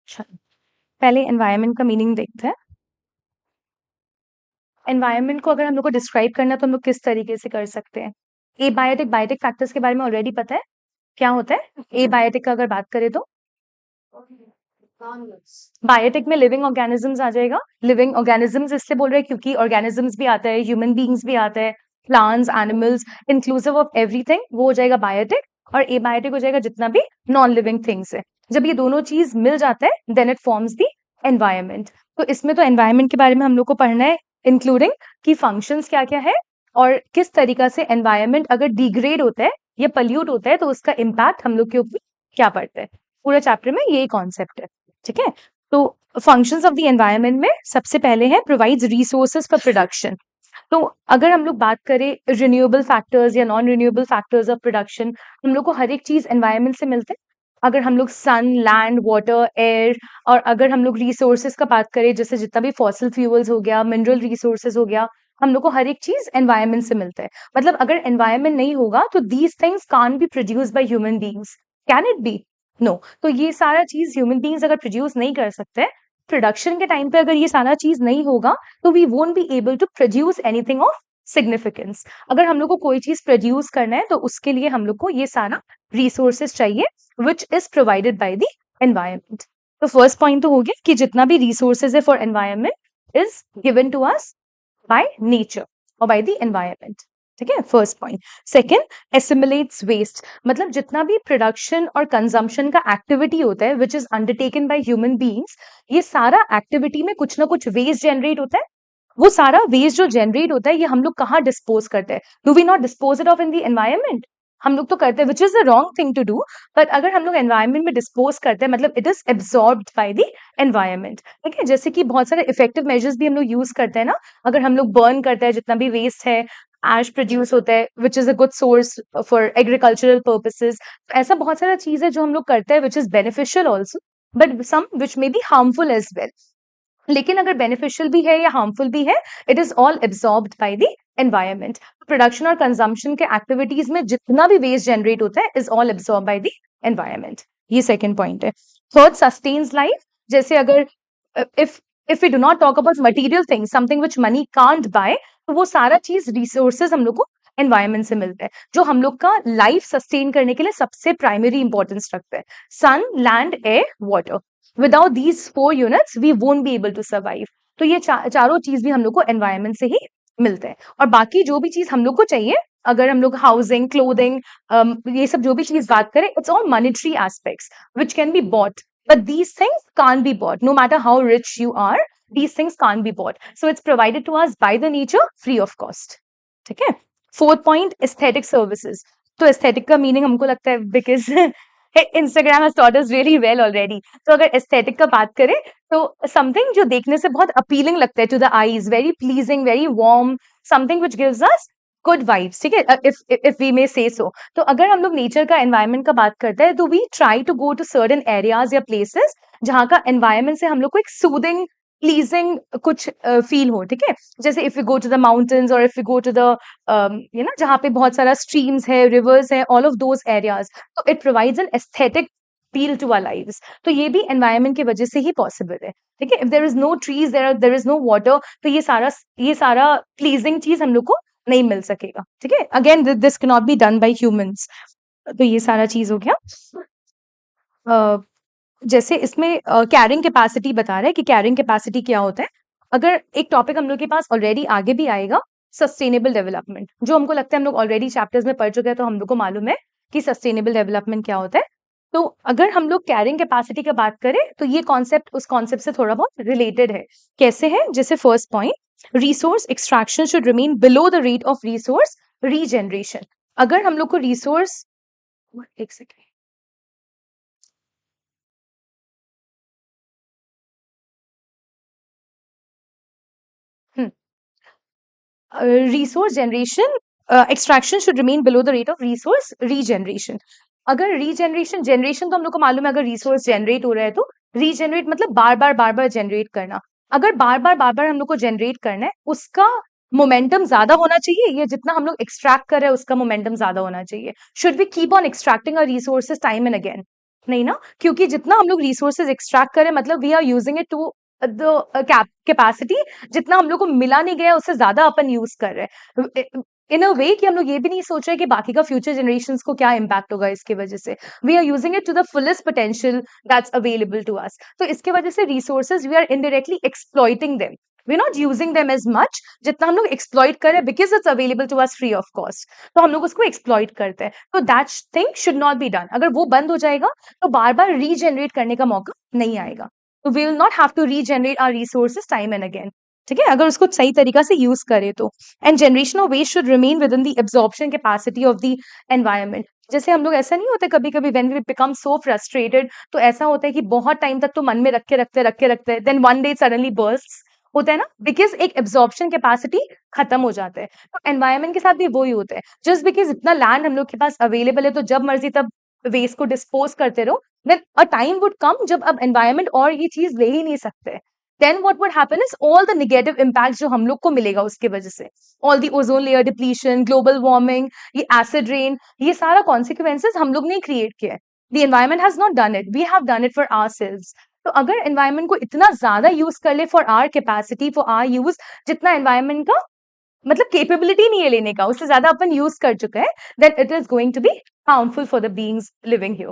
चलो, पहले एनवायरनमेंट का मीनिंग देखते हैं। एनवायरनमेंट को अगर हम लोग को डिस्क्राइब करना है तो हम लोग किस तरीके से कर सकते हैं? एबायोटिक, बायोटिक फैक्टर्स के बारे में ऑलरेडी पता है, क्या होता है? एबायोटिक का अगर बात करें तो बायोटिक में लिविंग ऑर्गेनिजम्स आ जाएगा। लिविंग ऑर्गेनिजम्स इसलिए बोल रहे हैं क्योंकि ऑर्गेनिजम्स भी आता है, ह्यूमन बीइंग्स भी आता है, plants, animals, inclusive of everything, वो हो जाएगा बायोटिक। और एबायोटिक हो जाएगा जितना भी नॉन लिविंग थिंग्स है। जब ये दोनों चीज मिल जाता है then it forms the environment. तो इसमें तो एनवायरनमेंट के बारे में हम लोग को पढ़ना है, इंक्लूडिंग कि फंक्शंस क्या क्या है और किस तरीका से एनवायरनमेंट अगर डिग्रेड होता है या पल्यूट होता है तो उसका इम्पैक्ट हम लोग के ऊपर क्या पड़ता है। पूरे चैप्टर में यही कॉन्सेप्ट है, ठीक है। तो फंक्शंस ऑफ द एनवायरनमेंट में सबसे पहले है प्रोवाइड्स रिसोर्सेज फॉर प्रोडक्शन। तो अगर हम लोग बात करें रिन्यूएबल फैक्टर्स या non renewable factors of production, हम लोग को हर एक चीज एनवायरनमेंट से मिलते हैं। अगर हम लोग सन, लैंड, वाटर, एयर, और अगर हम लोग रिसोर्सेज का बात करें जैसे जितना भी फॉसिल फ्यूल्स हो गया, मिनरल रिसोर्सेज हो गया, हम लोग को हर एक चीज एनवायरनमेंट से मिलता है। मतलब अगर एनवायरनमेंट नहीं होगा तो these things can be produce by human beings. Can it be? No. तो ये सारा चीज ह्यूमन बीइंग्स अगर प्रोड्यूस नहीं कर सकते, प्रोडक्शन के टाइम पे अगर ये सारा चीज नहीं होगा तो we won't be able to produce anything of significance. अगर हम लोग को कोई चीज प्रोड्यूस करना है तो उसके लिए हम लोग को ये सारा रिसोर्सेज चाहिए which is provided by the environment. तो फर्स्ट पॉइंट तो हो गया कि जितना भी रिसोर्सेज है for environment is given to us by nature और बाय द एनवायरनमेंट, ठीक है, first point. Second, assimilates waste. मतलब जितना भी प्रोडक्शन और कंजम्पशन का एक्टिविटी होता है which is undertaken by human beings, ये सारा एक्टिविटी में कुछ ना कुछ वेस्ट जनरेट होता है। वो सारा वेस्ट जो जनरेट होता है ये हम लोग कहाँ डिस्पोज करते हैं? Do we not dispose it of in the environment? हम लोग तो करते हैं, which is the wrong thing to do. But अगर हम लोग एनवायरनमेंट में डिस्पोज करते हैं मतलब it is absorbed by the environment, ठीक है। जैसे कि बहुत सारे इफेक्टिव मेजर्स भी हम लोग यूज करते हैं ना। अगर हम लोग बर्न करते हैं जितना भी वेस्ट है, एश प्रोड्यूस होता है विच is a good source for agricultural purposes. ऐसा बहुत सारा चीज है जो हम लोग करते हैं which is beneficial also, but some which may be harmful as well. लेकिन अगर बेनिफिशियल भी है या हार्मफुल भी है, it is all absorbed by the environment. Production और कंजम्पशन के एक्टिविटीज में जितना भी वेस्ट जनरेट होता है is all absorb by the environment. ये सेकेंड पॉइंट है। Third, sustains life. जैसे अगर if if we do not talk about material things, something which money can't buy, तो वो सारा चीज रिसोर्सेज हम लोग को एनवायरनमेंट से मिलता है जो हम लोग का लाइफ सस्टेन करने के लिए सबसे प्राइमरी इंपॉर्टेंस रखता है। Sun, land, air, water. Without these 4 units we won't be able to survive. तो ये चारों चीज भी हम लोग को एनवायरनमेंट से ही मिलते हैं। और बाकी जो भी चीज हम लोग को चाहिए, अगर हम लोग हाउसिंग, क्लोथिंग, ये सब जो भी चीज बात करें, it's all monetary aspects which can be bought, but these things can't be bought no matter how rich you are. These things can't be bought, so it's provided to us by the nature free of cost, ठीक है। Fourth point, aesthetic services. तो aesthetic का meaning हमको लगता है because Instagram has taught us really well already। तो अगर aesthetic का बात करें तो समथिंग जो देखने से बहुत अपीलिंग लगता है to the eyes, very pleasing, very warm, something which gives us good vibes, ठीक है, इफ वी मे से सो। तो अगर हम लोग नेचर का, एनवायरनमेंट का बात करते हैं तो we try to go to certain areas या प्लेसेस जहाँ का एनवायरनमेंट से हम लोग को एक सूदिंग, प्लीजिंग कुछ फील हो, ठीक है। जैसे if you go to the mountains और if you go to the you know जहाँ पे बहुत सारा स्ट्रीम्स है, रिवर्स है, ऑल ऑफ दोज एरियाज, तो it provides an aesthetic feel to our lives. तो ये भी एनवायरनमेंट की वजह से ही पॉसिबल है, ठीक है। If there is no trees, there is no water, तो ये सारा प्लीजिंग चीज हम लोग को नहीं मिल सकेगा, ठीक है। Again this can not be done by humans. तो ये सारा चीज हो गया। जैसे इसमें कैरिंग कैपेसिटी बता रहा है कि कैरिंग कैपेसिटी क्या होता है। अगर एक टॉपिक हम लोग के पास ऑलरेडी आगे भी आएगा, सस्टेनेबल डेवलपमेंट, जो हमको लगता है हम लोग ऑलरेडी चैप्टर्स में पढ़ चुके हैं, तो हम लोग को मालूम है कि सस्टेनेबल डेवलपमेंट क्या होता है। तो अगर हम लोग कैरिंग कैपेसिटी की बात करें तो ये कॉन्सेप्ट उस कॉन्सेप्ट से थोड़ा बहुत रिलेटेड है। कैसे है? जैसे first point, resource extraction should remain below the rate of resource regeneration. अगर हम लोग को रिसोर्स, एक second, resource generation, extraction should remain below the rate of resource regeneration। अगर रीजनरेशन, जनरेशन तो हम लोग को मालूम है, अगर रिसोर्स जनरेट हो रहा है तो रीजनरेट मतलब बार बार जनरेट करना। अगर बार बार हम लोग को जनरेट करना है, उसका मोमेंटम ज्यादा होना चाहिए, या जितना हम लोग एक्सट्रैक्ट कर रहे हैं उसका मोमेंटम ज्यादा होना चाहिए। Should we keep on extracting our resources time and again? नहीं ना, क्योंकि जितना हम लोग रिसोर्सेज एक्सट्रैक्ट करें मतलब we are using it to the capacity, जितना हम लोग को मिला नहीं गया उससे ज्यादा अपन यूज कर रहे हैं इन अ वे कि हम लोग ये भी नहीं सोच रहे कि बाकी का फ्यूचर जनरेशन को क्या इम्पैक्ट होगा इसकी वजह से। We are using it to the fullest potential that's available to us. तो इसकी वजह से resources we are indirectly exploiting them, we are not using them as much जितना हम लोग एक्सप्लॉइट करें because it's available to us free of cost, तो हम लोग उसको एक्सप्लॉइट करते हैं। तो that thing should not be done. अगर वो बंद हो जाएगा तो बार बार रीजनरेट करने का मौका नहीं आएगा। तो we will not have to regenerate our resources time and again. ठीक है, अगर उसको सही तरीका से यूज करे तो। And generation of waste should remain within the absorption capacity of the environment. जैसे हम लोग ऐसा नहीं होता कभी कभी when we become so frustrated, तो ऐसा होता है कि बहुत टाइम तक तो मन में रख के रखते then one day suddenly burst होता है ना, बिकॉज एक एब्जॉर्प्शन कैपेसिटी खत्म हो जाता है। तो एनवायरमेंट के साथ भी वही होता है, जस्ट बिकॉज इतना लैंड हम लोग के पास अवेलेबल है तो जब मर्जी तब वेस्ट को डिस्पोज करते रहो, then a time would come जब अब एनवायरमेंट और ये चीज ले ही नहीं सकते। Then what would happen is all the negative impact जो हम लोग को मिलेगा उसके वजह से, all the ozone layer depletion, global warming, ये एसिड रेन, ये सारा कॉन्सिक्वेंसेज हम लोग ने क्रिएट किया है। The environment has not done it, we have done it for ourselves. तो अगर एनवायरमेंट को इतना ज्यादा यूज कर ले for our capacity, for our use, जितना एनवायरमेंट का मतलब कैपेबिलिटी नहीं है लेने का, उससे ज्यादा अपन यूज कर चुका है, then it is going to be harmful for the beings living here.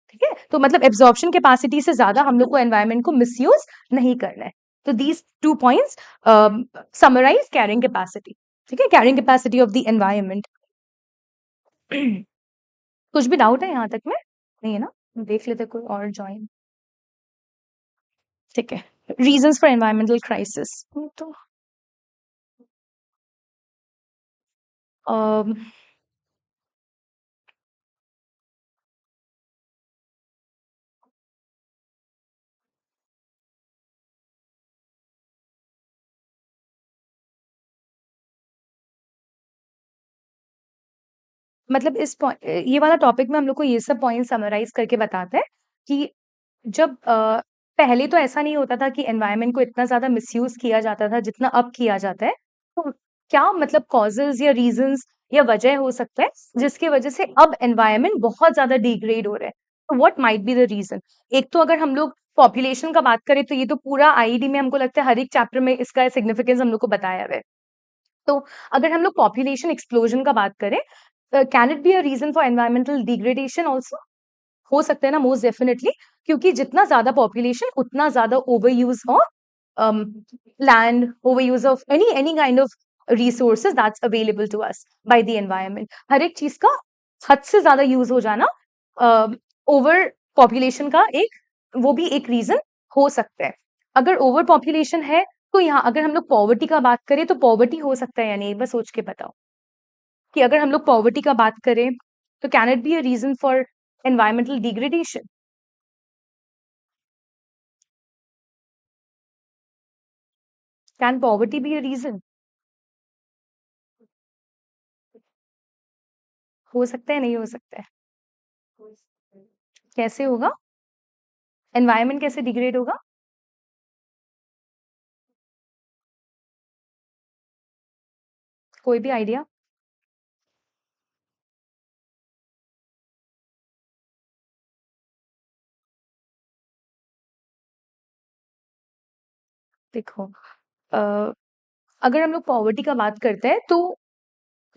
ठीक है, तो मतलब एब्जॉर्प्शन कैपेसिटी से ज्यादा हम लोग को एनवायरमेंट को मिसयूज नहीं करना है। तो these 2 points summarise carrying capacity. ठीक है, carrying capacity of the environment. कुछ भी डाउट है यहाँ तक में? नहीं है ना, देख लेते कोई और ज्वाइन। ठीक है, रीजंस फॉर एनवायरमेंटल क्राइसिस। तो अम, मतलब ये वाला टॉपिक में हम लोग को ये सब पॉइंट समराइज करके बताते हैं कि जब पहले तो ऐसा नहीं होता था कि एनवायरनमेंट को इतना ज्यादा मिसयूज किया जाता था जितना अब किया जाता है। तो क्या मतलब कॉजेज या रीजंस या वजह हो सकता है जिसकी वजह से अब एनवायरनमेंट बहुत ज्यादा डिग्रेड हो रहा है? तो what might be the reason? एक तो अगर हम लोग पॉपुलेशन का बात करें तो ये तो पूरा आईडी में हमको लगता है हर एक चैप्टर में इसका सिग्निफिकेंस हम लोग को बताया हुआ है। तो अगर हम लोग पॉपुलेशन एक्सप्लोजन का बात करें, can it be a reason for environmental degradation also? हो सकता है ना, मोस्ट डेफिनेटली, क्योंकि जितना ज्यादा पॉपुलेशन उतना ज्यादा over use of land, over use of any kind of resources that's available to us by the environment. हर एक चीज का हद से ज्यादा यूज हो जाना ओवर पॉपुलेशन का एक, वो भी एक रीजन हो सकता है। अगर ओवर पॉपुलेशन है तो यहाँ अगर हम लोग पॉवर्टी का बात करें तो पॉवर्टी हो सकता है या नहीं, बस सोच के बताओ कि अगर हम लोग पॉवर्टी का बात करें तो can it be a reason for environmental degradation? Can poverty be a reason? हो सकता है, नहीं हो सकता है? कैसे होगा? एनवायरनमेंट कैसे डिग्रेड होगा? कोई भी आइडिया? देखो, अ, अगर हम लोग पॉवर्टी का बात करते हैं तो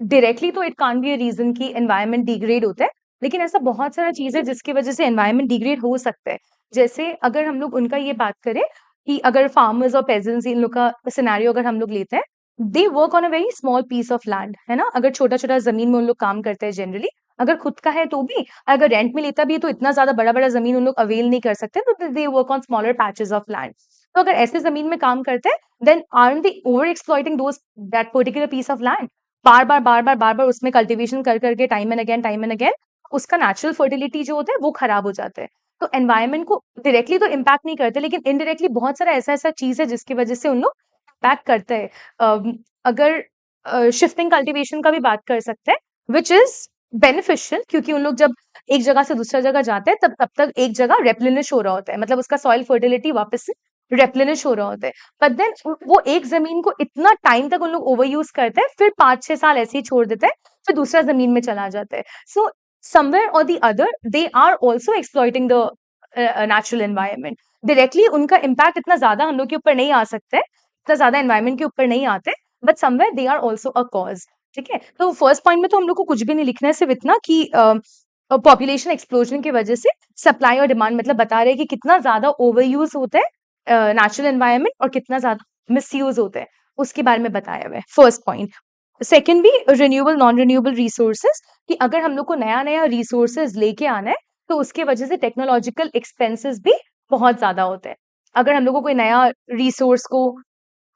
डायरेक्टली तो it can't be a reason कि एनवायरनमेंट डिग्रेड होता है, लेकिन ऐसा बहुत सारा चीज है जिसकी वजह से एनवायरनमेंट डिग्रेड हो सकता है। जैसे अगर हम लोग उनका ये बात करें कि अगर फार्मर्स और पेजेंट्स इन लोग का सिनेरियो अगर हम लोग लेते हैं, they work on a very small piece of land, है ना? अगर छोटा छोटा जमीन में उन लोग काम करते हैं जनरली, अगर खुद का है तो भी, अगर रेंट में लेता भी है तो इतना ज्यादा बड़ा बड़ा जमीन उन लोग अवेल नहीं कर सकते, तो they work on smaller patches of land. तो अगर ऐसे जमीन में काम करते हैं, then aren't they over exploiting those that particular piece of land? बार बार उसमें कल्टीवेशन कर करके टाइम एंड अगेन उसका नेचुरल फर्टिलिटी जो होता है वो खराब हो जाता है। तो एनवायरनमेंट को डायरेक्टली तो इम्पैक्ट नहीं करते, लेकिन इनडायरेक्टली बहुत सारा ऐसा ऐसा चीज है जिसकी वजह से उन लोग इम्पैक्ट करते हैं। अगर शिफ्टिंग कल्टीवेशन का भी बात कर सकते हैं, विच इज बेनिफिशियल, क्योंकि उन लोग जब एक जगह से दूसरा जगह जाते हैं तब तब तक एक जगह रेप्लेनिश हो रहा होता है, मतलब उसका सॉइल फर्टिलिटी वापस से रेप्लेनिश हो रहा होता है। बट देन वो एक जमीन को इतना टाइम तक उन लोग ओवर यूज करते हैं, फिर 5-6 साल ऐसे ही छोड़ देते हैं, फिर दूसरा जमीन में चला जाता है। सो somewhere or the other they are also exploiting the natural environment. Directly उनका impact इतना ज़्यादा हम लोग के ऊपर नहीं आ सकता है, इतना ज़्यादा environment के ऊपर नहीं आते, but somewhere they are also a cause. ठीक है? तो फर्स्ट पॉइंट में तो हम लोग को कुछ भी नहीं लिखना है, सिर्फ इतना कि पॉपुलेशन एक्सप्लोजन की वजह से सप्लाई और डिमांड मतलब बता रहे हैं कि कितना ज़्यादा ओवर यूज होता है नेचुरल एनवायरनमेंट और कितना ज़्यादा मिस यूज होता है, उसके बारे में बताया हुआ है फर्स्ट पॉइंट. सेकेंड भी रिन्यूएबल नॉन रिन्यूएबल रिसोर्सेज, कि अगर हम लोग को नया नया रिसोर्सेज लेके आना है तो उसके वजह से टेक्नोलॉजिकल एक्सपेंसेस भी बहुत ज्यादा होते हैं. अगर हम लोग को कोई नया रिसोर्स को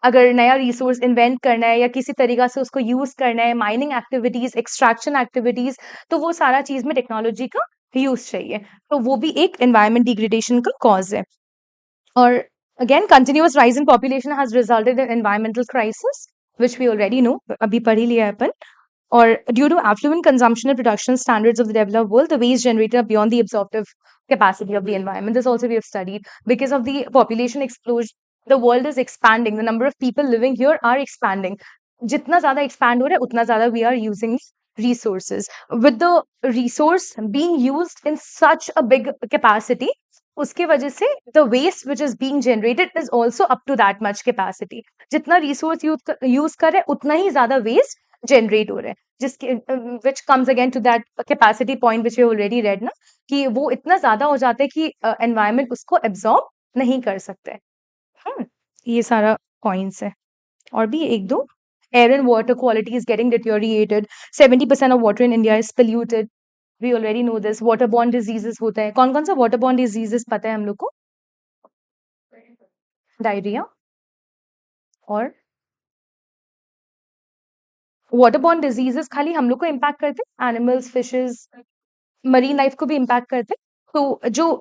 अगर नया रिसोर्स इन्वेंट करना है या किसी तरीका से उसको यूज करना है, माइनिंग एक्टिविटीज, एक्सट्रैक्शन एक्टिविटीज, तो वो सारा चीज में टेक्नोलॉजी का यूज चाहिए, तो वो भी एक एनवायरमेंट डिग्रेडेशन का कॉज है. और again, continuous rise in population has resulted in environmental crisis, which we already know. अभी पढ़ ही लिया है अपन. Or due to affluent consumption and production standards of the developed world, the waste generated are beyond the absorptive capacity of the environment. This also we have studied. Because of the population explosion, the world is expanding. The number of people living here are expanding. जितना ज़्यादा expand हो रहा है, उतना ज़्यादा we are using resources. With the resource being used in such a big capacity, उसके वजह से the waste which is being generated is also up to that much capacity. जितना resource use कर रहे हैं, उतना ही ज़्यादा waste generate हो रहा है, जिसके which comes again to that capacity point which we already read ना, कि वो इतना ज़्यादा हो जाता है कि environment उसको absorb नहीं कर सकता है. ये सारा points है. और भी एक दो. Air and water quality is getting deteriorated. 70% of water in India is polluted. We already know this. Waterborne diseases होता है. कौन कौन सा waterborne diseases पता है हम लोग को? डायरिया और waterborne diseases खाली हम लोग को impact करते हैं, animals, fishes, मरीन लाइफ को भी इम्पैक्ट करते हैं. तो जो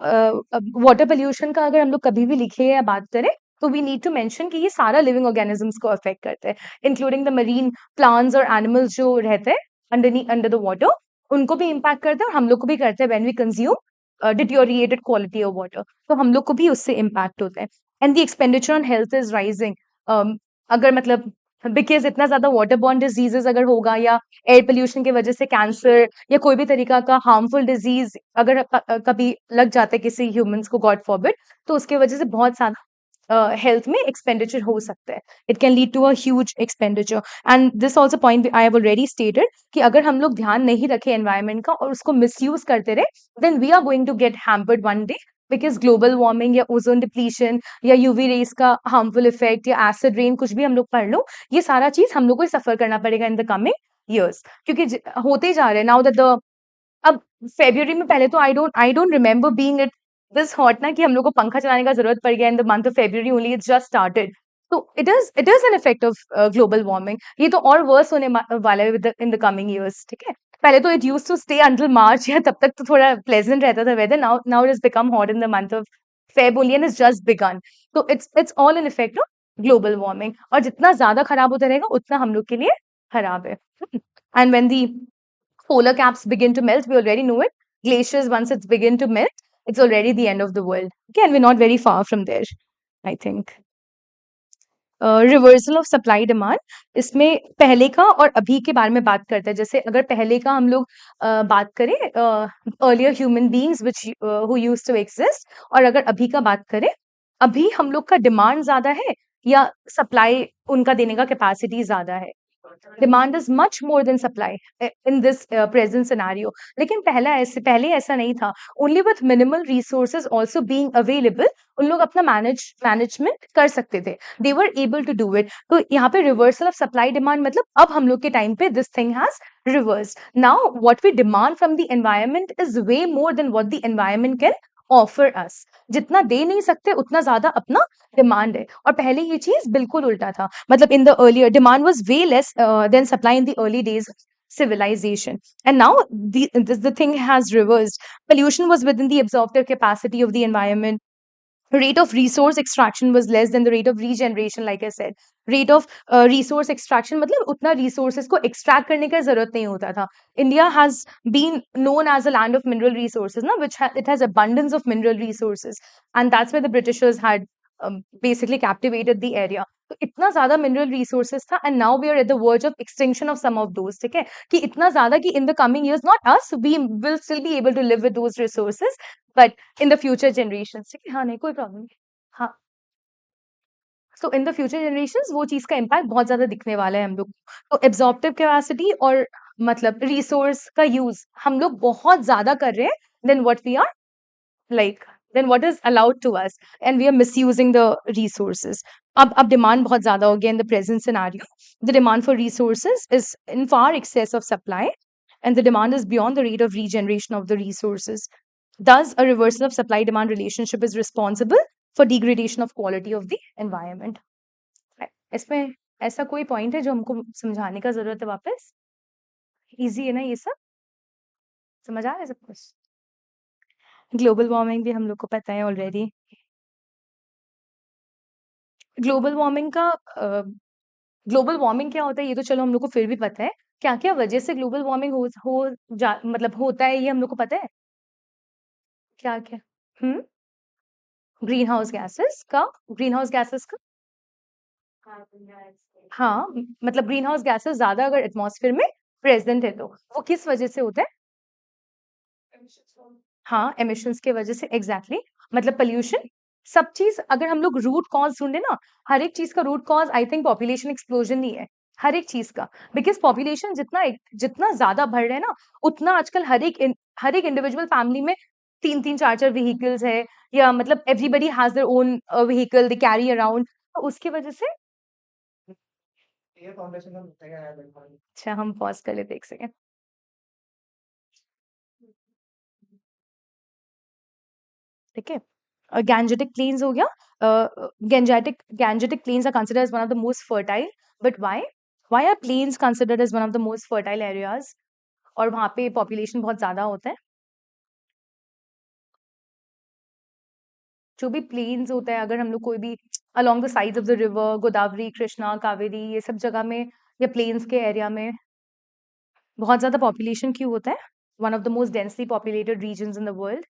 वाटर पोल्यूशन का अगर हम लोग कभी भी लिखे या बात करें तो वी नीड टू मेंशन कि ये सारा लिविंग ऑर्गेनिजम्स को अफेक्ट करते हैं, इंक्लूडिंग द मरीन प्लांट्स और एनिमल्स जो रहते हैं अंडर द वाटर, उनको भी इम्पैक्ट करते हैं और हम लोग को भी करते हैं when we consume deteriorated quality of water, तो हम लोग को भी उससे इम्पैक्ट होता है. And the expenditure on health is rising. अगर मतलब बिकॉज इतना ज्यादा वाटर बॉर्न डिजीजेस अगर होगा या एयर पोल्यूशन की वजह से कैंसर या कोई भी तरीका का हार्मफुल डिजीज अगर कभी लग जाता है किसी ह्यूमंस को, गॉड फॉरबिड, तो उसके वजह से बहुत सारा हेल्थ में एक्सपेंडिचर हो सकता है. It can lead to a huge expenditure. And this also point I have already stated कि अगर हम लोग ध्यान नहीं रखे एनवायरमेंट का और उसको मिसयूज करते रहे, then we are going to get hampered one day, because global warming या ओजोन डिप्लीशन या यूवी रेस का हार्मफुल इफेक्ट या एसिड रेन, कुछ भी हम लोग पढ़ लो, ये सारा चीज हम लोग को सफर करना पड़ेगा इन द कमिंग ईयर्स, क्योंकि होते जा रहे हैं नाउ दैट द. अब फेब्रुअरी में पहले तो I don't remember being it this hot ना कि हम लोग को पंखा चलाने का जरूरत पड़ गया in the month of February only, it's just started. तो it is an effect of global warming. ये तो और वर्स होने वाला है इन द कमिंग ईयर्स. ठीक है, पहले तो it used to stay until March, या तब तक तो थोड़ा प्लेजेंट रहता था weather. Now it has become hot in the month of Feb only and it's just begun. तो it's all an effect of global warming, और जितना ज्यादा खराब होता रहेगा उतना हम लोग के लिए खराब है. And when the polar caps begin to melt, we already know it. Glaciers, once it's begin to melt, it's already the end of the world. Again, we're not very far from there, I think. Reversal of supply demand, इसमें पहले का और अभी के बारे में बात करते हैं. जैसे अगर पहले का हम लोग बात करें, earlier human beings which who used to exist, और अगर अभी का बात करें, अभी हम लोग का डिमांड ज्यादा है या सप्लाई उनका देने का कैपेसिटी ज्यादा है? Demand is much more than supply in this present scenario. लेकिन पहले ऐसा नहीं था. Only with minimal resources also being available, उन लोग अपना मैनेजमेंट कर सकते थे. They were able to do it. तो यहाँ पे रिवर्सल ऑफ सप्लाई डिमांड मतलब अब हम लोग के टाइम पे this thing has reverse. Now what we demand from the environment is way more than what the environment can offer us. जितना दे नहीं सकते उतना ज्यादा अपना डिमांड है. और पहले ये चीज बिल्कुल उल्टा था. मतलब in the earlier demand was way less than supply in the early days civilization, and now the thing has reversed. Pollution was within the absorptive capacity of the environment. Rate of resource extraction was less than the rate of regeneration. Like I said, rate of resource extraction मतलब उतना resources को extract करने का जरूरत नहीं होता था. India has been known as a land of mineral resources, ना, which it has abundance of mineral resources, and that's where the Britishers had basically captivated the area. तो इतना ज्यादा मिनरल रिसोर्सेज था and now we are at the verge of extinction of some of those, ठीक है, कि इतना ज्यादा कि in the coming years not us, we will still be able to live with those resources, but in the future generation, ठीक है, हाँ नहीं कोई प्रॉब्लम नहीं, हाँ, so in the future generation वो चीज का इम्पैक्ट बहुत ज्यादा दिखने वाला है हम लोग को। तो एब्जॉर्प्टिव कैपेसिटी और मतलब रिसोर्स का यूज हम लोग बहुत ज्यादा कर रहे हैं then what we are like then what is allowed to us, and we are misusing the resources. अब demand बहुत ज़्यादा हो गया in the present scenario. The demand for resources is in far excess of supply, and the demand is beyond the rate of regeneration of the resources. Thus, a reversal of supply-demand relationship is responsible for degradation of quality of the environment. इसमें ऐसा कोई point है जो हमको समझाने का जरूरत है वापस? Easy है ना ये सब? समझ आ रहा है सब कुछ? ग्लोबल वार्मिंग भी हम लोग को पता है ऑलरेडी। ग्लोबल वार्मिंग का ग्लोबल वार्मिंग क्या होता है ये तो चलो हम लोग को फिर भी पता है। क्या-क्या वजह से ग्लोबल वार्मिंग हो जा मतलब होता है ये हम लोग को पता है? क्या-क्या? हुँ? ग्रीन हाउस गैसेस का? हाँ, मतलब ग्रीन हाउस गैसेस ज़्यादा अगर एटमॉस्फेयर में प्रेज़ेंट है तो। वो किस वजह से होता है? हाँ, एमिशंस के वजह से एग्ज़ैक्टली, मतलब पॉल्यूशन, सब चीज़ अगर हम लोग रूट कॉज़ ढूँढे ना, हर एक चीज़ का root cause I think population explosion ही है, हर एक चीज़ का। बिकॉज़ पॉपुलेशन जितना ज़्यादा बढ़ रहा है ना, उतना आजकल हर एक इंडिविजुअल फैमिली में 3-3 4-4 व्हीकल्स है, या मतलब everybody has their own vehicle they carry around, तो उसकी वजह से अच्छा हम पॉज़ कर लेते हैं 1 सेकंड। ठीक है, गैंजेटिक प्लेन्स हो गया, Gangetic plains are considered as one of the most fertile, but why are plains considered as one of the most fertile areas, और वहां पे पॉपुलेशन बहुत ज्यादा होता है? जो भी प्लेन्स होता है, अगर हम लोग कोई भी along the sides of the river, Godavari, Krishna, Kaveri, ये सब जगह में या प्लेन्स के एरिया में बहुत ज्यादा पॉपुलेशन क्यों होता है? One of the most densely populated regions in the world.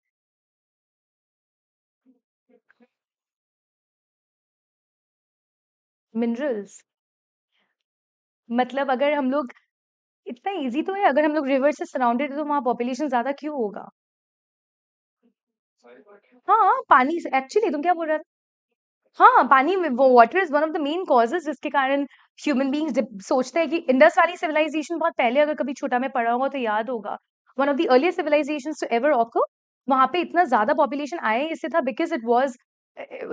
Minerals, मतलब अगर हम लोग, इतना इजी तो है, अगर हम लोग रिवर से सराउंडेड है तो वहाँ पॉपुलेशन ज्यादा क्यों होगा? हाँ, पानी से एक्चुअली तुम क्या बोल रहे थे? हाँ, पानी में वो water is one of the main causes जिसके कारण ह्यूमन बीइंग्स सोचते हैं कि इंडस वैली सिविलाइजेशन बहुत पहले, अगर कभी छोटा में पढ़ा होगा तो याद होगा। One of the earliest civilisations to ever occur, वहाँ पे इतना ज़्यादा पॉपुलेशन आया ही इससे था because it was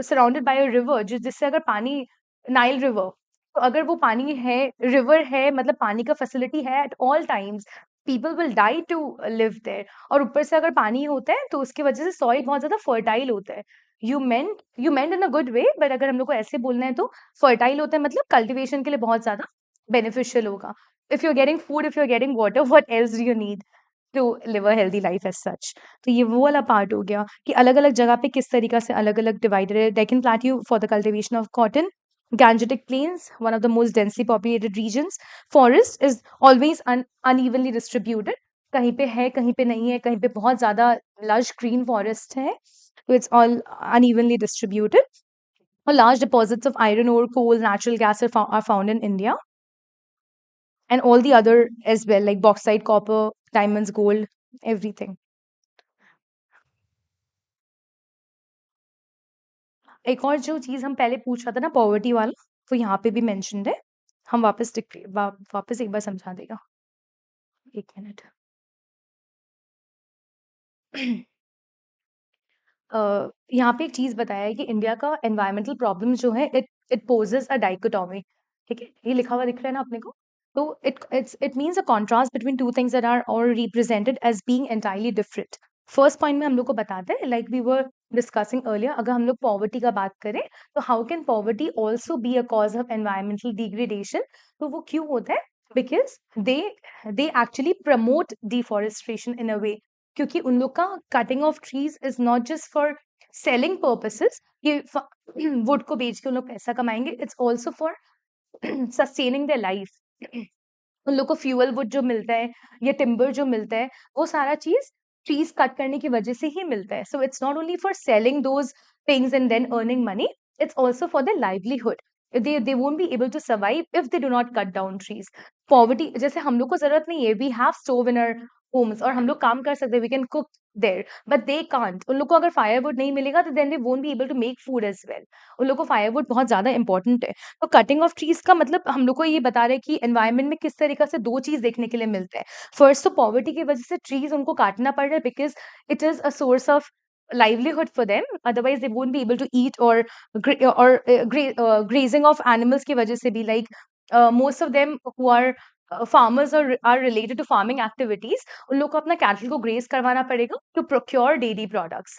surrounded by a river, जिससे अगर पानी, नाइल रिवर, तो अगर वो पानी है, रिवर है, मतलब पानी का फैसिलिटी है at all times, people will die to live there, और ऊपर से अगर पानी होता है तो उसकी वजह से सॉइल बहुत ज़्यादा फर्टाइल होता है। You meant in a good way, but अगर हम लोग को ऐसे बोलना है तो फर्टाइल होता है, मतलब कल्टीवेशन के लिए बहुत ज्यादा बेनिफिशियल होगा। If you are getting food, if you are getting water, what else do you need to live a healthy life as such? तो ये वो वाला पार्ट हो गया कि अलग अलग जगह पे किस तरीका से अलग अलग डिवाइडेड है। Deccan plateau for the cultivation of cotton, Gangetic Plains, one of the most densely populated regions. Forest is always unevenly distributed. कहीं पे है, कहीं पे नहीं है, कहीं पे बहुत ज्यादा lush green forest है, so it's all unevenly distributed. Large deposits of iron ore, coal, natural gas are found in India, and all the other as well, like bauxite, copper, diamonds, gold, everything. एक और जो चीज हम पहले पूछ रहा था ना, पॉवर्टी वाला, वो यहाँ पे भी मेंशन्ड है। हम वापस एक बार समझा देगा, 1 मिनट। यहाँ पे एक चीज बताया है कि इंडिया का एनवायरमेंटल प्रॉब्लम जो है, इट पोजेस अ डाइकोटोमी, ठीक है, ये लिखा हुआ दिख रहा है ना अपने को? तो it means a contrast between two things that are और represented as being entirely different. First point में हम लोग को बताते हैं, like we were discussing earlier, अगर हम लोग पॉवर्टी का बात करें तो how can poverty also be a cause of environmental degradation? तो वो क्यों होता है? Because they they actually promote deforestation in a way, क्योंकि उन लोग का cutting of trees is not just for selling purposes, ये वुड को बेच के उन लोग पैसा कमाएंगे, it's also for sustaining their life. उन लोग को फ्यूअल वुड जो मिलता है या टिम्बर जो मिलता है, वो सारा चीज ट्रीज कट करने की वजह से ही मिलता है। So it's not only for selling those things and then earning money, it's also for their livelihood. They won't be able to survive if they do not cut down trees. Poverty, जैसे हम लोग को जरूरत नहीं है, we have stove in our homes और हम लोग काम कर सकते हैं, we can cook there, but they can't. उन लोग को अगर firewood नहीं मिलेगा तो then they won't be able to make food as well. उन लोग को firewood बहुत ज्यादा important है. तो cutting of trees का मतलब हम लोग को ये बता रहे हैं कि environment में किस तरीके से दो चीज देखने के लिए मिलते हैं. First तो poverty की वजह से trees उनको काटना पड़ रहा है because it is a source of livelihood for them, otherwise they won't be able to eat, or grazing of animals की वजह से भी, like most of them who are farmers are related to farming activities, उन लोग को अपना cattle को graze करवाना पड़ेगा to procure dairy products.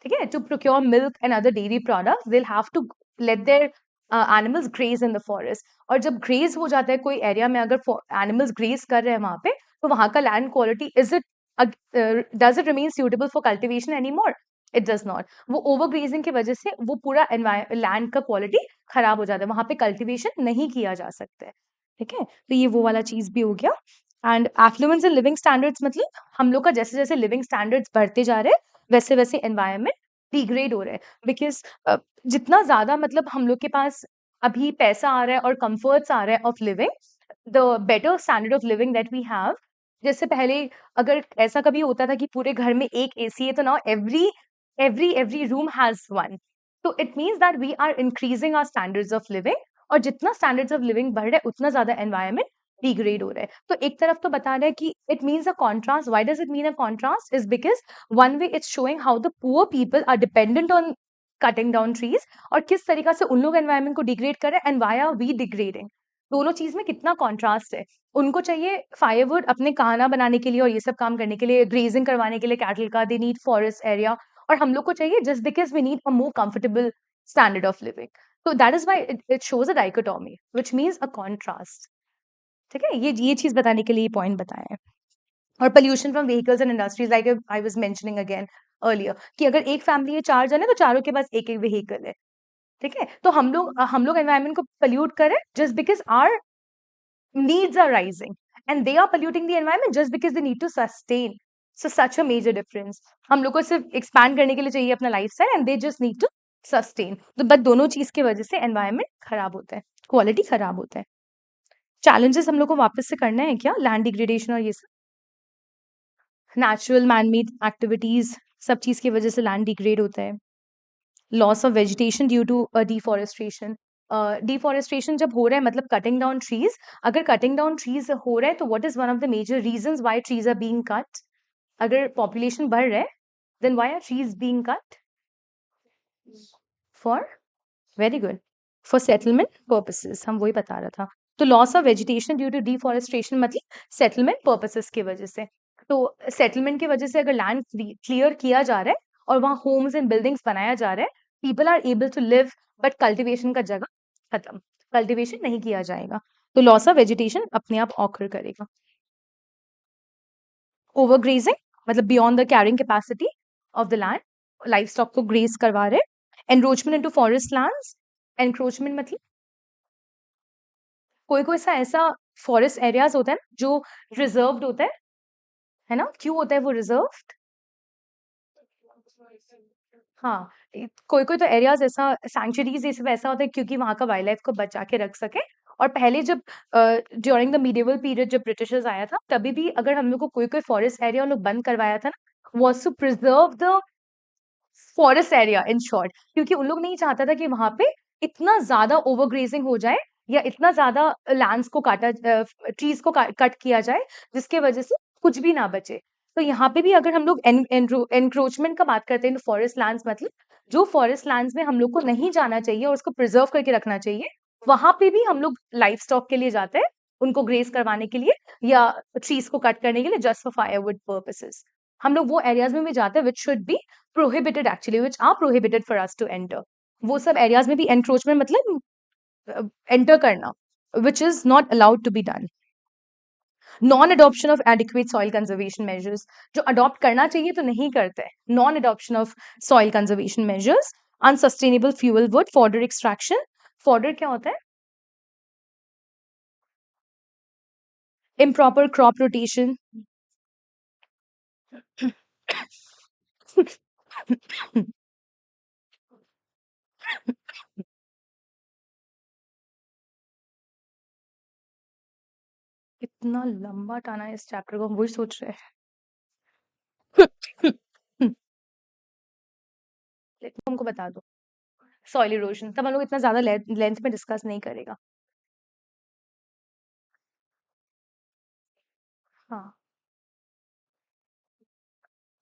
ठीक है, to procure milk and other dairy products they'll have to let their animals graze in the forest. और जब graze हो जाता है कोई area में, अगर animals graze कर रहे हैं वहां पे, तो वहां का land quality does it remain suitable for cultivation anymore? It does not. वो ओवरग्रेजिंग की वजह से वो पूरा लैंड का क्वालिटी खराब हो जाता है, वहां पे कल्टीवेशन नहीं किया जा सकता है. ठीक है, तो ये वो वाला चीज भी हो गया. And affluence in living standards मतलब हम लोग का जैसे जैसे लिविंग स्टैंडर्ड्स बढ़ते जा रहे हैं वैसे वैसे एनवायरनमेंट डिग्रेड हो रहा है. बिकॉज जितना ज्यादा मतलब हम लोग के पास अभी पैसा आ रहा है और कंफर्ट्स आ रहा है of living, the better standard of living that we have. जैसे पहले अगर ऐसा कभी होता था कि पूरे घर में एक एसी है, तो now every room has one. So it means that we are increasing our standards of living, और जितना standards of living बढ़ रहा है उतना ज्यादा environment degrade हो रहा है. तो एक तरफ तो बता रहा है कि it means a contrast. Why does it mean a contrast? Is because one way it's showing how the poor people are dependent on cutting down trees, और किस तरीका से उन लोग environment को degrade कर रहे हैं, and why are we degrading. दोनों चीज में कितना कॉन्ट्रास्ट है. उनको चाहिए फायरवुड अपने खाना बनाने के लिए और ये सब काम करने के लिए, ग्रेजिंग करवाने के लिए कैटल का, दे नीड फॉरेस्ट एरिया, और हम लोग को चाहिए just because we need a more comfortable standard of living. तो that is why it shows a dichotomy which means a contrast. ठीक है, ये चीज बताने के लिए ये पॉइंट बताया है. और pollution from vehicles and industries, like I was mentioning again earlier, कि अगर एक फैमिली है 4 जन है तो चारों के पास एक एक व्हीकल है. ठीक है, तो हम लोग एनवायरमेंट को पोल्यूट करें just because our needs are rising, and they are polluting the environment just because they need to sustain. So such a major difference. हम लोग को सिर्फ expand करने के लिए चाहिए अपना lifestyle, and they just need to sustain. तो बट दोनों चीज की वजह से environment खराब होता है, क्वालिटी खराब होता है. challenges हम लोग को वापस से करना है क्या? लैंड डिग्रेडेशन और ये सब नेचुरल मैन मेड एक्टिविटीज, सब चीज की वजह से लैंड डिग्रेड होता है. Loss of vegetation due to deforestation. Deforestation जब हो रहा है मतलब कटिंग डाउन ट्रीज, अगर कटिंग डाउन ट्रीज हो रहा है तो what is one of the major reasons why trees are being cut? अगर पॉपुलेशन बढ़ रहा है then why are trees being cut? For, very good, for settlement purposes. हम वही बता रहा था. तो loss of vegetation due to deforestation मतलब सेटलमेंट पर्पसेस की वजह से. तो सेटलमेंट की वजह से अगर लैंड क्लियर किया जा रहा है और वहाँ होम्स एंड बिल्डिंग्स बनाया जा रहा है, people are able to live, but cultivation का जगह खत्म, कल्टिवेशन नहीं किया जाएगा, तो लॉस ऑफ वेजिटेशन अपने आप ऑकर करेगा. ओवरग्रेजिंग मतलब beyond the carrying capacity of the land, life stock को ग्रेज करवा रहे. Encroachment into forest lands, encroachment मतलब कोई कोई ऐसा फॉरेस्ट एरियाज होता है ना जो रिजर्व्ड होता है ना? क्यों होता है वो रिजर्व्ड? हाँ, कोई कोई तो एरियाज ऐसा, सैंक्चुरीज ये सब ऐसा होता है क्योंकि वहां का वाइल्ड लाइफ को बचा के रख सके. और पहले जब ड्यूरिंग द मीडिएवल पीरियड जब ब्रिटिशर्स आया था, तभी भी अगर हम लोग को कोई कोई फॉरेस्ट एरिया लोग बंद करवाया था ना, was to preserve the forest area in short, क्योंकि उन लोग नहीं चाहता था कि वहां पे इतना ज्यादा ओवरग्रेजिंग हो जाए या इतना ज्यादा लैंड्स को काटा, ट्रीज को कट किया जाए जिसके वजह से कुछ भी ना बचे. तो यहाँ पे भी अगर हम लोग एनक्रोचमेंट का बात करते हैं तो फॉरेस्ट लैंड्स मतलब जो फॉरेस्ट लैंड्स में हम लोग को नहीं जाना चाहिए और उसको प्रिजर्व करके रखना चाहिए, वहां पे भी हम लोग लाइफ स्टॉक के लिए जाते हैं, उनको ग्रेस करवाने के लिए या ट्रीज को कट करने के लिए, जस्ट फॉर फायरवुड पर्पसेस. हम लोग वो एरियाज में भी जाते हैं which should be prohibited actually, which are prohibited for us to enter. वो सब एरियाज में भी एंक्रोचमेंट मतलब एंटर करना which is not allowed to be done. Non adoption of adequate soil conservation measures, जो अडॉप्ट करना चाहिए तो नहीं करते. Non adoption of soil conservation measures. Unsustainable fuel wood fodder extraction. Fodder क्या होता है? Improper crop rotation. इतना लंबा टाना है इस चैप्टर को, हम वही सोच रहे हैं। हमको बता दो सॉइल इरोजन, तब हम लोग इतना ज्यादा लेंथ में डिस्कस नहीं करेगा। हाँ,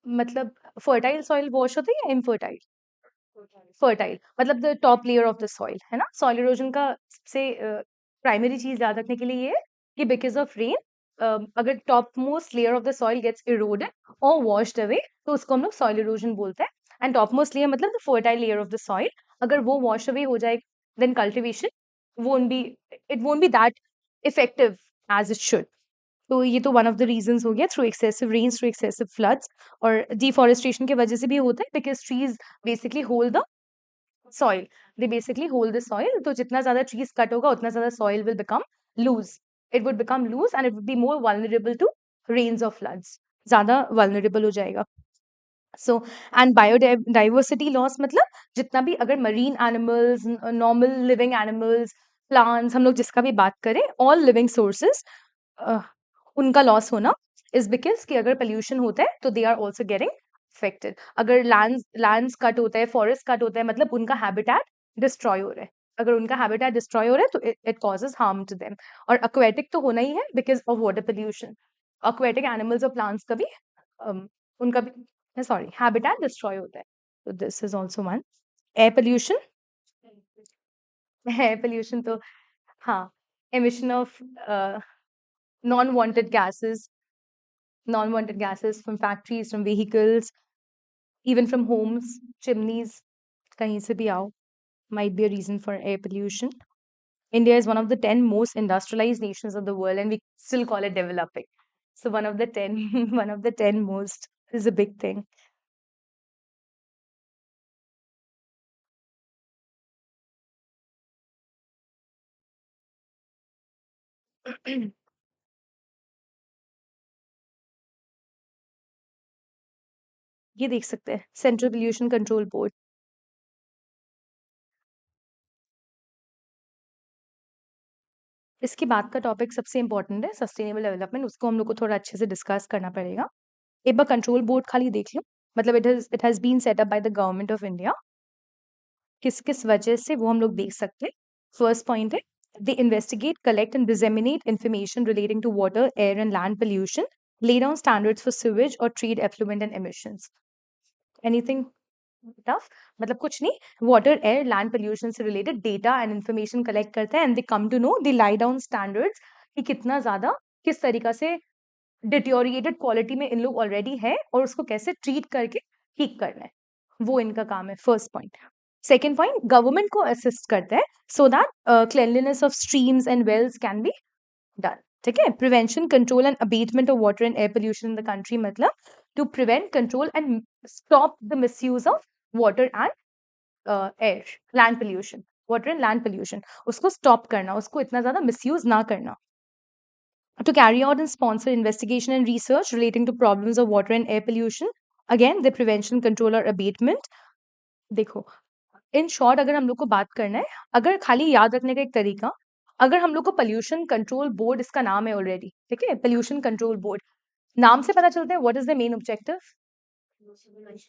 मतलब फर्टाइल सॉइल वॉश होता है या इनफर्टाइल? फर्टाइल मतलब the top layer of the soil, है ना। सॉइल इरोजन का सबसे प्राइमरी चीज याद रखने के लिए ये है कि बिकॉज ऑफ रेन अगर top most layer of the soil gets eroded और वॉश्ड अवे तो उसको हम लोग सॉइल इरोजन बोलते हैं। एंड टॉप मोस्ट लेयर मतलब the fertile layer of the soil, अगर वो वॉश अवे हो जाए then cultivation won't be it won't be that effective as it should. तो ये तो वन ऑफ द रीजंस हो गया, through excessive rains, through excessive floods, और डिफॉरेस्टेशन की वजह से भी होता है because trees basically hold the soil, they basically hold the soil. तो जितना ज्यादा ट्रीज कट होगा उतना ज्यादा soil will become loose, it would become loose and it would be more vulnerable to rains और फ्लड्स, ज्यादा वल्नरेबल हो जाएगा। सो एंड बायोडाइवर्सिटी लॉस मतलब जितना भी अगर marine animals, normal living animals, plants, हम लोग जिसका भी बात करें, ऑल लिविंग सोर्सेस, उनका लॉस होना इज बिकॉज कि अगर पोल्यूशन होता है तो they are also getting affected. अगर लैंड्स कट होता है, फॉरेस्ट कट होता है, मतलब उनका हैबिटेट डिस्ट्रॉय हो रहा है। अगर उनका हैबिटेट डिस्ट्रॉय हो रहा है तो it causes harm to them. और एक्वेटिक तो होना ही है because of water pollution, aquatic animals और प्लांट्स का भी उनका भी सॉरी हैबिटेट डिस्ट्रॉय होता है। तो this is also one. Air pollution, air pollution तो हाँ, emission of non-wanted gases, non-wanted gases from factories, from vehicles, even from homes, chimneys, kahin se bhi aao, might be a reason for air pollution. India is one of the 10 most industrialized nations of the world, and we still call it developing. So one of the 10, one of the 10 most is a big thing. ये देख सकते हैं, central pollution control board. इसके बाद का topic सबसे important है, sustainable development, उसको हम लोग को थोड़ा अच्छे से डिस्कस करना पड़ेगा। एक बार कंट्रोल बोर्ड खाली देख लो, मतलब it has been set up by the government of India. किस किस वजह से वो हम लोग देख सकते हैं। फर्स्ट पॉइंट है, they investigate, collect and disseminate information relating to water, air and land pollution, lay down standards for sewage or treat effluent and emissions. Anything tough? मतलब कुछ नहीं, वाटर, एयर, लैंड पोल्यूशन से related data and information collect करते हैं and they come to know, they lay down standards कि कितना ज्यादा किस तरीका से डिटोरिएटेड क्वालिटी में इन लोग ऑलरेडी है और उसको कैसे ट्रीट करके ठीक करना है, वो इनका काम है। First point. Second point, government को असिस्ट करता है so that cleanliness of streams and wells can be done. ठीक है, prevention, control and abatement of water and air pollution in the country, मतलब to prevent, control and stop the misuse of water and air, land pollution, water and land pollution, उसको stop करना, उसको इतना ज्यादा misuse ना करना। To carry out and sponsor investigation and research relating to problems of water and air pollution, again the prevention, control और abatement। देखो, in short अगर हम लोग को बात करना है, अगर खाली याद रखने का एक तरीका, अगर हम लोग को पोल्यूशन कंट्रोल बोर्ड, इसका नाम है ऑलरेडी, ठीक है, पोल्यूशन कंट्रोल बोर्ड, नाम से पता चलता है what is the main objective,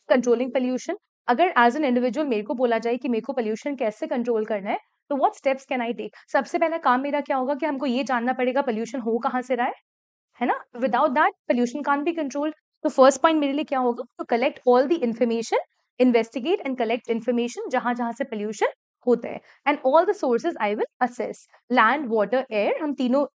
controlling pollution. अगर एज एन इंडिविजुअल मेरे को बोला जाए कि मेरे को पोल्यूशन कैसे कंट्रोल करना है, तो what steps can I take, सबसे पहला काम मेरा क्या होगा कि हमको ये जानना पड़ेगा पोल्यूशन हो कहाँ से रहा है ना। Without that pollution can't be controlled. तो फर्स्ट पॉइंट मेरे लिए क्या होगा, to collect all the information, investigate and collect information जहां जहां से पोल्यूशन होता है, and all the sources I will assess, land, water, air, हम तीनों,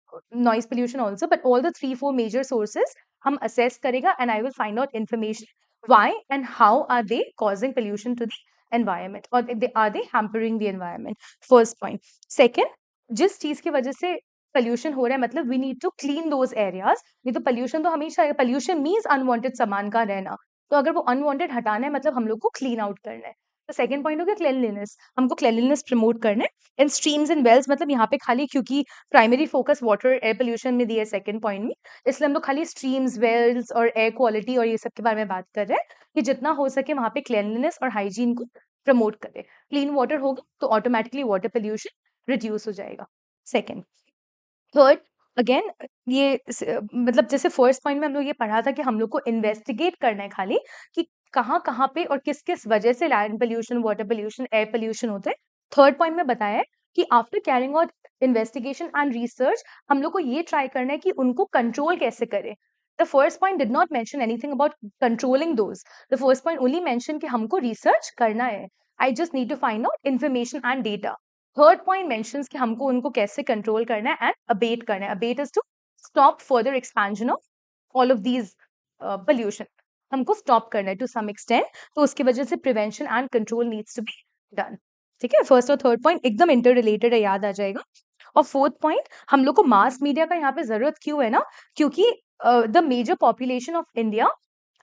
noise pollution also, but all the 3-4 major sources हम असेस करेगा and I will find out information why and how are they causing pollution to the environment, or are they hampering the environment. First point. Second, जिस चीज की वजह से pollution हो रहा है, मतलब we need to clean those areas. नहीं तो पोल्यूशन तो हमेशा, पोल्यूशन मीन्स अनवांटेड सामान का रहना, तो अगर वो अनवांटेड हटाना है मतलब हम लोग को क्लीन आउट करना है। तो सेकंड पॉइंट हो गया क्लेanliness, हमको क्लेanliness प्रमोट करना है। एंड स्ट्रीम्स एंड वेल्स, मतलब यहाँ पे खाली क्योंकि primary focus water air pollution में दिया है सेकंड पॉइंट में, इसलिए हम लोग खाली स्ट्रीम्स, वेल्स और एयर क्वालिटी और ये सब के बारे में बात कर रहे हैं कि जितना हो सके वहां पे क्लेanliness और हाइजीन को प्रमोट करे। क्लीन वाटर होगा तो ऑटोमेटिकली वाटर पोल्यूशन रिड्यूस हो जाएगा। सेकेंड। थर्ड, अगेन ये मतलब जैसे फर्स्ट पॉइंट में हम लोग ये पढ़ा था कि हम लोग को इन्वेस्टिगेट करना है खाली कि कहाँ कहाँ पे और किस किस वजह से land pollution, water pollution, air pollution होते हैं। थर्ड पॉइंट में बताया है कि after carrying out investigation and research हम लोग को ये ट्राई करना है कि उनको कंट्रोल कैसे करें। The first point did not mention anything about controlling those. The first point only mention कि हमको रिसर्च करना है। I just need to find out information and data. Third point mentions कि हमको उनको कैसे कंट्रोल करना है एंड अबेट करना है। Abate is to stop further expansion of all of these pollution. हमको स्टॉप करना है टू सम एक्सटेंट, तो उसकी वजह से prevention and control needs to be done. ठीक है, फर्स्ट और थर्ड पॉइंट एकदम इंटर रिलेटेड है, याद आ जाएगा। और फोर्थ पॉइंट, हम लोग को मास मीडिया का यहाँ पे जरूरत क्यों है ना, क्योंकि the major population of India,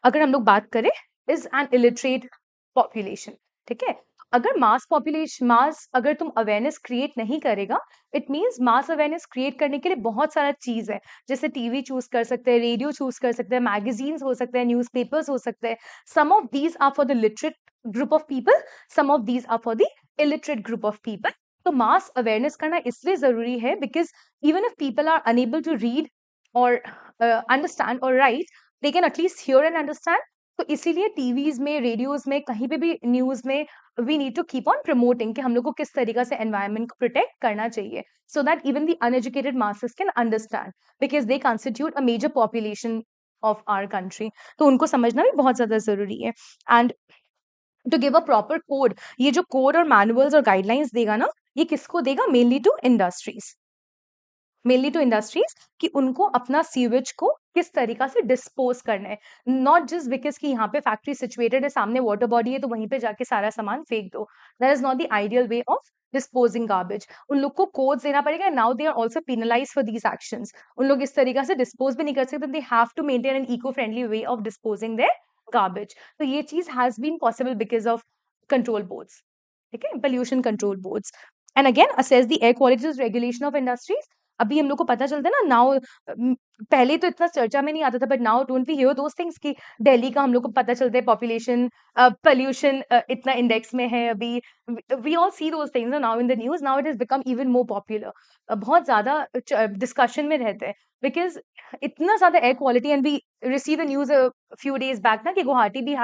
अगर हम लोग बात करें, इज एन इलिटरेट पॉपुलेशन। ठीक है, अगर मास अगर तुम अवेयरनेस क्रिएट नहीं करेगा, it means mass awareness create करने के लिए बहुत सारा चीज है। जैसे टीवी चूज कर सकते हैं, रेडियो चूज कर सकते हैं, मैगजीन्स हो सकते हैं, न्यूज़पेपर्स हो सकते हैं। Some of these are for the literate group of people, some of these are for the illiterate group of people. तो मास अवेयरनेस करना इसलिए जरूरी है because even if people are unable to read और understand और write, they can at least hear and understand. तो इसीलिए TVs में, रेडियोज में, कहीं पे भी न्यूज में we need to keep on promoting कि हम लोग को किस तरीका से एनवायरमेंट को प्रोटेक्ट करना चाहिए, so that even the uneducated masses can understand, because they constitute a major population of our country. तो उनको समझना भी बहुत ज्यादा जरूरी है। And to give a proper code, ये जो कोड और मैनुअल्स और गाइडलाइंस देगा ना, ये किसको देगा? Mainly to industries, mainly to industries, कि उनको अपना सीवेज को किस तरीका से डिस्पोज करना है। नॉट जस्ट बिकॉज कि यहाँ पे फैक्ट्री सिचुएटेड है, सामने वाटर बॉडी है, तो वहीं पे जाके सारा सामान फेंक दो। That is not the ideal way of disposing garbage. उन लोग को कोड्स देना पड़ेगा। Now they are also penalize for these actions. उन लोग इस तरीका से डिस्पोज भी नहीं कर सकते। They have to maintain an eco friendly way of disposing their garbage. तो ये चीज has been possible because of control boards. ठीक है, pollution control boards. And again assess the air quality regulation of industries. अभी हम लोग को पता चलता है ना, नाउ पहले तो इतना चर्चा में नहीं आता था, but now don't we hear those things कि दिल्ली का हम लोग को पता चलता है पॉपुलेशन पोल्यूशन इतना इंडेक्स में है अभी। We all see those things now in the news. Now it is become even more popular. बहुत ज्यादा डिस्कशन में रहते हैं बिकॉज इतना ज्यादा air quality. And we receive the news few days back ना कि गुवाहाटी भी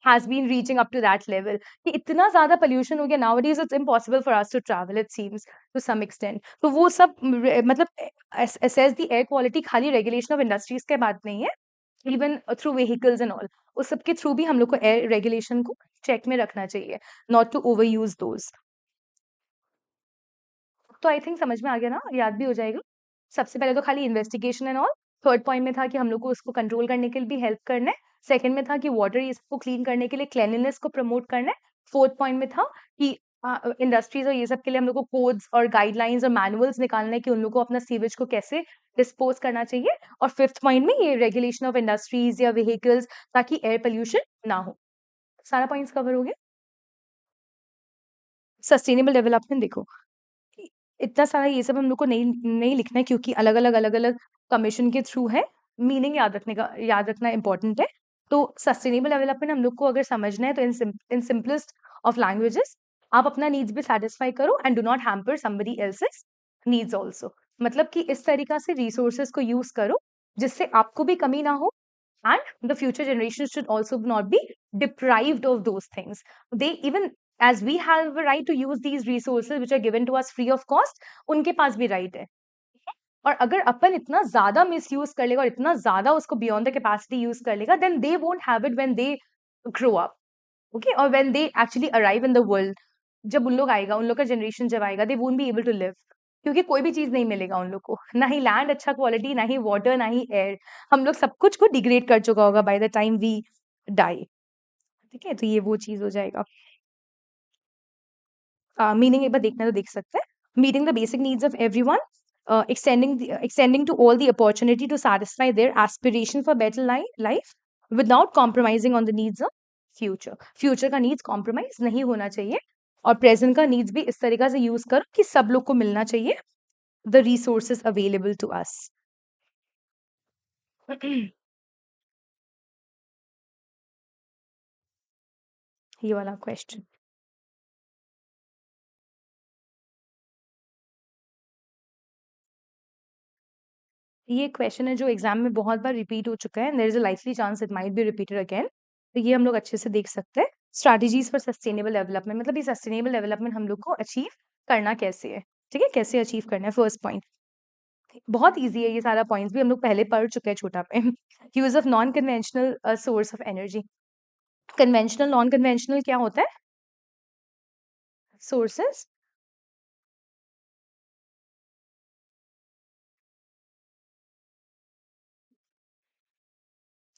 has been reaching up to that level कि इतना ज्यादा pollution हो गया। nowadays it's impossible for us to travel, it seems, to some extent। तो वो सब मतलब assess the air quality खाली regulation of industries के बात नहीं है, even through vehicles and all, उस सब के थ्रू भी हम लोग को air regulation को check में रखना चाहिए, not to overuse those। तो आई थिंक समझ में आ गया ना, याद भी हो जाएगा। सबसे पहले तो खाली investigation and all. Third point में था कि हम लोग को उसको कंट्रोल करने के लिए भी हेल्प करना है। सेकंड में था कि वाटर इसको क्लीन करने के लिए क्लेanलीनेस को प्रमोट करना है। फोर्थ पॉइंट में था कि इंडस्ट्रीज और ये सब के लिए हम लोग को कोड्स और गाइडलाइंस और मैनुअल्स निकालना है कि उन लोग को अपना सीवेज को कैसे डिस्पोज करना चाहिए। और फिफ्थ पॉइंट में ये रेगुलेशन ऑफ इंडस्ट्रीज या व्हीकल्स, ताकि एयर पोल्यूशन ना हो। सारा पॉइंट्स कवर हो गया। सस्टेनेबल डेवलपमेंट देखो, इतना सारा ये सब हम लोग को नहीं नहीं लिखना है, क्योंकि अलग अलग कमीशन के थ्रू है। मीनिंग याद रखना इंपॉर्टेंट है। तो सस्टेनेबल डेवलपमेंट हम लोग को अगर समझना है तो इन सिंपलेस्ट ऑफ लैंग्वेजेस, आप अपना नीड्स भी सेटिस्फाई करो and do not hamper somebody else's needs also. मतलब कि इस तरीका से रिसोर्सेज को यूज करो जिससे आपको भी कमी ना हो, and the future generations should also not be deprived of those things. They even, as we have a right to use these resources which are given to us free of cost, उनके पास भी right है। और अगर अपन इतना ज्यादा misuse कर लेगा और इतना ज्यादा उसको बियॉन्ड द कैपेसिटी यूज कर लेगा, then they won't have it when they grow up. Okay, और when they actually arrive in the world, जब उन लोग आएगा, उन लोग का जनरेशन जब आएगा, they won't be able to live, क्योंकि कोई भी चीज नहीं मिलेगा उन लोग को, ना ही लैंड अच्छा क्वालिटी, ना ही वाटर, ना ही एयर। हम लोग सब कुछ को डिग्रेड कर चुका होगा by the time we die. ठीक है, तो ये वो चीज हो जाएगा। मीनिंग एक बार देखना तो देख सकते हैं। Meeting the basic needs of everyone, extending to all the opportunity to satisfy their aspiration for better life without compromising on the needs of future का needs compromise नहीं होना चाहिए, और present का needs भी इस तरीका से यूज करो कि सब लोग को मिलना चाहिए the resources available to us। ये वाला क्वेश्चन। ये क्वेश्चन है जो एग्जाम में बहुत बार रिपीट हो चुका है, there is a likely chance it might be repeated again. तो ये हम लोग अच्छे से देख सकते हैं। स्ट्रैटेजीज फॉर सस्टेनेबल डेवलपमेंट, मतलब ये सस्टेनेबल डेवलपमेंट हम लोग को अचीव करना कैसे है, ठीक है, कैसे अचीव करना है। फर्स्ट पॉइंट बहुत ईजी है, ये सारा पॉइंट्स भी हम लोग पहले पढ़ चुके हैं छोटा में। Use of non conventional source of energy. Conventional non conventional क्या होता है? सोर्सेस।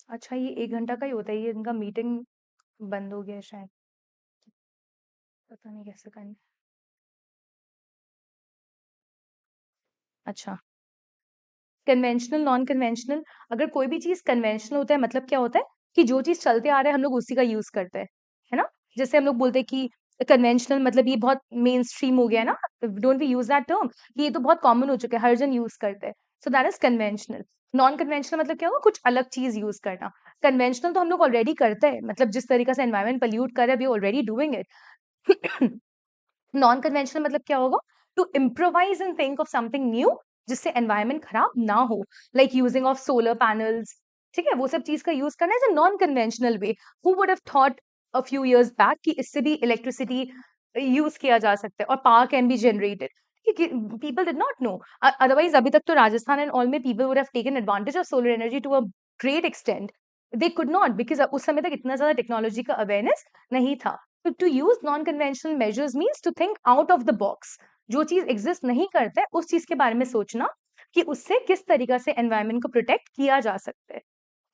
अच्छा, ये 1 घंटा का ही होता है, ये इनका मीटिंग बंद हो गया है शायद, पता नहीं कैसे करना। अच्छा, कन्वेंशनल नॉन कन्वेंशनल, अगर कोई भी चीज कन्वेंशनल होता है मतलब क्या होता है कि जो चीज चलते आ रहा है हम लोग उसी का यूज करते हैं, है ना। जैसे हम लोग बोलते हैं कि कन्वेंशनल मतलब ये बहुत मेन स्ट्रीम हो गया ना, don't we use that term, कि ये तो बहुत कॉमन हो चुका है, हर जन यूज करते हैं। So that is conventional. Non conventional मतलब क्या होगा, कुछ अलग चीज यूज करना। कन्वेंशनल तो हम लोग ऑलरेडी करते हैं, मतलब जिस तरीके से एनवायरमेंट पोल्यूट कर रहे हैं we already doing it. Non conventional मतलब क्या होगा, to improvise and think of something new जिससे एनवायरमेंट खराब ना हो, like using of solar panels, ठीक है, वो सब चीज का यूज करना is a non conventional way. Who would have thought a few years back कि इससे भी इलेक्ट्रिसिटी यूज किया जा सकता है और power can be generated. People did not know, otherwise अभी तक तो राजस्थान एंड ऑल में people would have taken advantage of solar energy to a great extent. They could not because उस समय तक इतना ज्यादा टेक्नोलॉजी का अवेयरनेस नहीं था। So to use non-conventional measures means to think out of the box. जो चीज एग्जिस्ट नहीं करता है उस चीज के बारे में सोचना कि उससे किस तरीका से एनवायरमेंट को प्रोटेक्ट किया जा सकता है।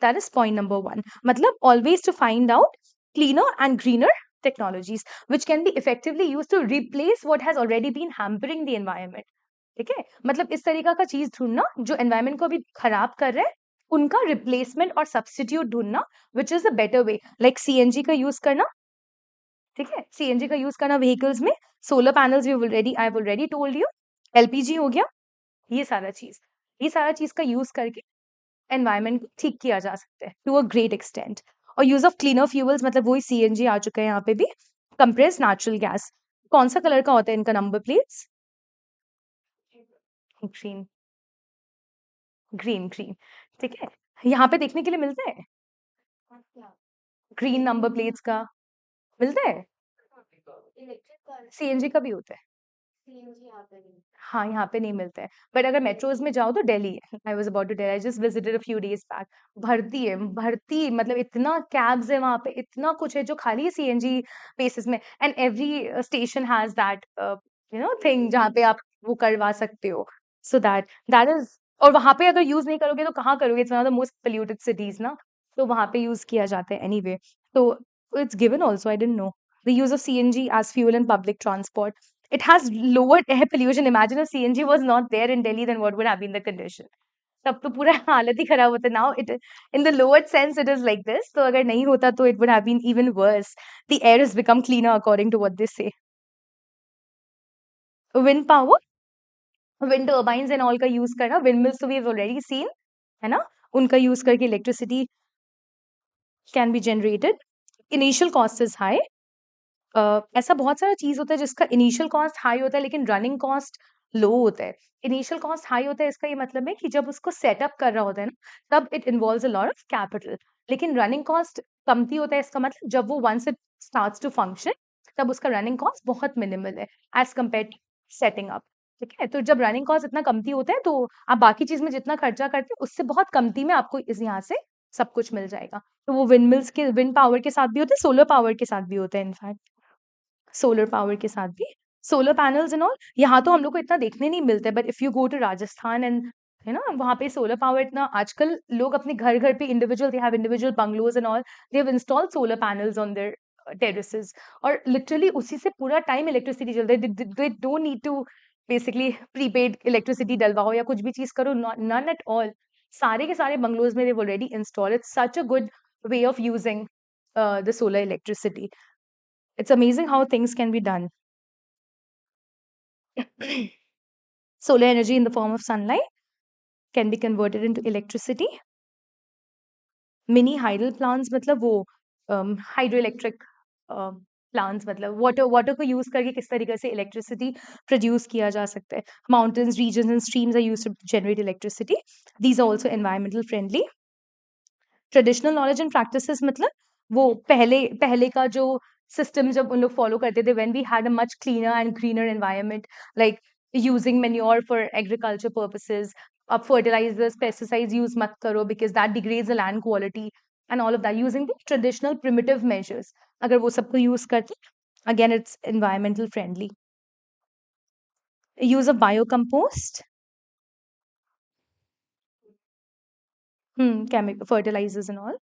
That is point number 1। मतलब always to find out cleaner and greener technologies which can be effectively used to replace what has already been hampering the environment। ठीक है, मतलब इस तरीका का चीज ढूंढना जो एनवायरमेंट को अभी खराब कर रहा है, उनका रिप्लेसमेंट और सब्सटीट्यूट ढूंढना, which is a better way, like CNG का यूज करना। ठीक है, सीएनजी का यूज करना व्हीकल्स में, solar panels we already I have already told you, LPG हो गया, ये सारा चीज का यूज करके एनवायरमेंट को ठीक किया जा सकता है टू अ ग्रेट एक्सटेंट। और यूज ऑफ क्लीनर फ्यूल्स, मतलब वही सीएनजी आ चुका है यहाँ पे भी। कंप्रेस नेचुरल गैस, कौन सा कलर का होता है इनका number plates? Green, green green, ठीक है। यहाँ पे देखने के लिए मिलता है ग्रीन नंबर प्लेट्स का, मिलता है। सीएनजी का भी होता है। हाँ, यहाँ पे नहीं मिलता है, बट अगर मेट्रोज में जाओ तो दिल्ली है। I was about to tell, I just visited a few days back. भरती है, भरती, मतलब इतना कैब्स है वहाँ पे, इतना कुछ है जो खाली है सीएनजी बेसिस में। And every station has that thing जहाँ पे आप वो करवा सकते हो। सो दैट इज, और वहाँ पे अगर यूज नहीं करोगे तो कहाँ करोगे, it's one of the most polluted cities ना, तो वहाँ पे यूज किया जाता है एनीवे। तो it's given also, I didn't know the use of CNG as fuel in public transport. It has lowered air pollution. Imagine if CNG was not there in Delhi, then what would have been the condition? तब तो पूरा हालत ही खराब होता। Now it in the lowered sense it is like this. तो अगर नहीं होता तो it would have been even worse. The air has become cleaner according to what they say. Wind power, wind turbines and all का use करना, windmills तो we have already seen, है ना, उनका use करके electricity can be generated. Initial cost is high. ऐसा बहुत सारा चीज होता है जिसका इनिशियल कॉस्ट हाई होता है लेकिन रनिंग कॉस्ट लो होता है। इनिशियल कॉस्ट हाई होता है, इसका ये मतलब है कि जब उसको सेटअप कर रहा होता है ना, तब it involves a lot of capital. लेकिन रनिंग कॉस्ट कमती होता है, इसका मतलब जब वो once it starts to function तब उसका रनिंग कॉस्ट बहुत मिनिमल है as compare to setting up. ठीक है, तो जब रनिंग कॉस्ट इतना कमती होता है तो आप बाकी चीज में जितना खर्चा करते हैं उससे बहुत कमती में आपको इस यहाँ से सब कुछ मिल जाएगा। तो वो विंड मिल्स के, विंड पावर के साथ भी होते हैं, सोलर पावर के साथ भी होता है इनफैक्ट, सोलर पावर के साथ भी। सोलर पैनल्स एंड ऑल यहाँ तो हम लोग को इतना देखने नहीं मिलता है, but if you go to Rajasthan and, है ना, वहाँ पे सोलर पावर इतना आजकल लोग अपने घर घर पे individual, they have individual bungalows and all, they have installed solar panels on their terraces, और लिटरली उसी से पूरा टाइम इलेक्ट्रिसिटी चलता है। They don't need to basically prepaid electricity डलवाओ या कुछ भी चीज करो, नन एट ऑल। सारे के सारे बंगलोज में they've already install, it's such a good way of using the solar electricity. It's amazing how things can be done. Solar energy in the form of sunlight can be converted into electricity. Mini hydel plants, मतलब वो hydroelectric plants मतलब water को use करके किस तरीके से electricity produce किया जा सकता है. Mountains, regions and streams are used to generate electricity. These are also environmental friendly. Traditional knowledge and practices मतलब वो पहले पहले का जो सिस्टम जब उन लोग फॉलो करते थे, when we had a much cleaner and greener environment, like using manure for agriculture purposes. अब फर्टिलाइजर्स, पेस्टिसाइड्स यूज मत करो because that degrades the land quality and all of that, using the traditional primitive measures. अगर वो सबको use करते, again it's environmental friendly. Use of biocompost, chemical fertilizers and all.